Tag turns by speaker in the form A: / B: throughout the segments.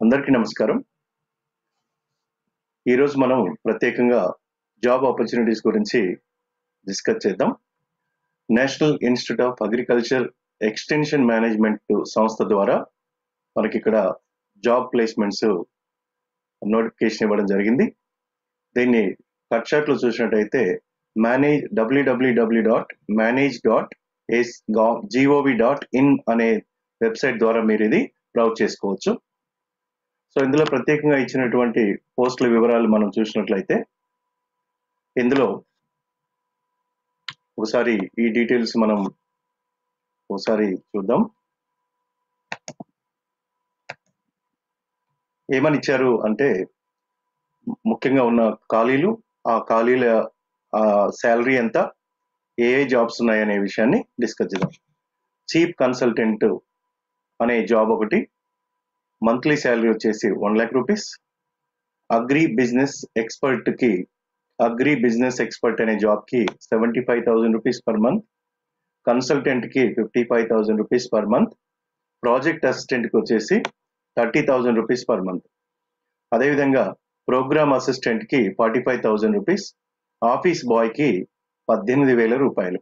A: అందరికీ నమస్కారం. ఈరోజు మనం ప్రత్యేకంగా జాబ్ ఆపర్చునిటీస్ గురించి డిస్కస్ చేద్దాం. National institute of agriculture extension management సంస్థ ద్వారా మనకి ఇక్కడ జాబ్ ప్లేస్మెంట్స్ నోటిఫికేషన్ ఇవ్వడం జరిగింది. దీన్ని కట్ షాట్ లో చూసినట్టయితే www.manage.gov.in అనే వెబ్సైట్ ద్వారా మీరు ఇది బ్రౌజ్ చేసుకోవచ్చు. సో ఇందులో ప్రత్యేకంగా ఇచ్చినటువంటి పోస్టుల వివరాలు మనం చూసినట్లయితే ఇందులో ఒకసారి ఈ డీటెయిల్స్ మనం ఒకసారి చూద్దాం. ఏమని ఇచ్చారు అంటే ముఖ్యంగా ఉన్న ఖాళీలు, ఆ ఖాళీల శాలరీ ఎంత, ఏ జాబ్స్ ఉన్నాయనే విషయాన్ని డిస్కస్ చేద్దాం. చీఫ్ కన్సల్టెంట్ అనే జాబ్ ఒకటి, మంత్లీ శాలరీ వచ్చేసి 1 lakh rupees. Agri business expert అనే జాబ్ కి 75,000 రూపీస్ పర్ మంత్. కన్సల్టెంట్ కి 55,000 rupees per month. Project assistant కి వచ్చేసి 30,000 రూపీస్ పర్ మంత్. అదేవిధంగా ప్రోగ్రామ్ అసిస్టెంట్ కి 45,000 రూపీస్. ఆఫీస్ బాయ్ కి 18,000 రూపాయలు.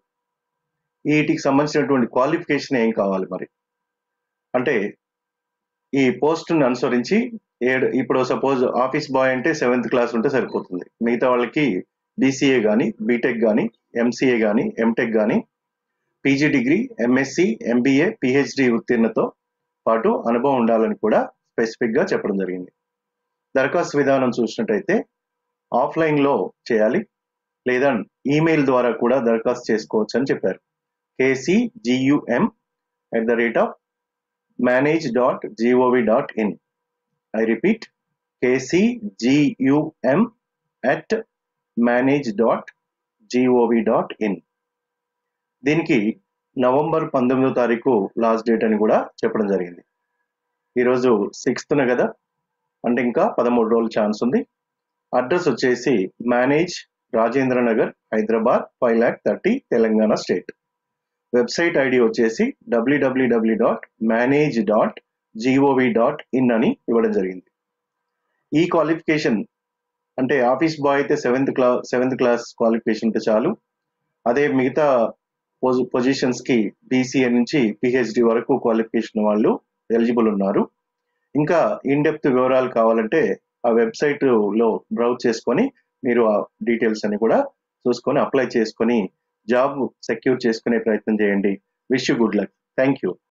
A: వీటికి సంబంధించినటువంటి క్వాలిఫికేషన్ ఏం కావాలి మరి అంటే ఈ పోస్ట్ని అనుసరించి ఇప్పుడు సపోజ్ ఆఫీస్ బాయ్ అంటే 7th క్లాస్ ఉంటే సరిపోతుంది. మిగతా వాళ్ళకి బీసీఏ కానీ, బీటెక్ కానీ, ఎంసీఏ కానీ, ఎంటెక్ కానీ, PG degree, MSc, MBA, PhD ఉత్తీర్ణతో పాటు అనుభవం ఉండాలని కూడా స్పెసిఫిక్ గా చెప్పడం జరిగింది. దరఖాస్తు విధానం చూసినట్టయితే ఆఫ్లైన్ లో చేయాలి, లేదా ఈమెయిల్ ద్వారా కూడా దరఖాస్తు చేసుకోవచ్చు అని చెప్పారు. kcgum@manage.gov.in. I repeat, kcgum@manage.gov.in. దీనికి నవంబర్ 19వ తారీఖు లాస్ట్ డేట్ అని కూడా చెప్పడం జరిగింది. ఈరోజు 6th కదా, అంటే ఇంకా 13 రోజులు ఛాన్స్ ఉంది. అడ్రస్ వచ్చేసి manage, Rajendra Nagar, Hyderabad 5,30,000, Telangana state. Website ID వచ్చేసి www.manage.gov.in అని ఇవ్వడం జరిగింది. ఈ క్వాలిఫికేషన్ అంటే ఆఫీస్ బాయ్ అయితే 7th క్లాస్ క్వాలిఫికేషన్ ఉంటే చాలు. అదే మిగతా పొజిషన్స్ కి బీసీఏ నుంచి పిహెచ్డి వరకు క్వాలిఫికేషన్ వాళ్ళు ఎలిజిబుల్ ఉన్నారు. ఇంకా ఇన్ డెప్త్ వివరాలు కావాలంటే ఆ వెబ్సైట్ లో బ్రౌజ్ చేసుకొని మీరు ఆ డీటెయిల్స్ అని కూడా చూసుకొని అప్లై చేసుకొని జాబ్ సెక్యూర్ చేసుకునే ప్రయత్నం చేయండి. Wish you good luck. Thank you.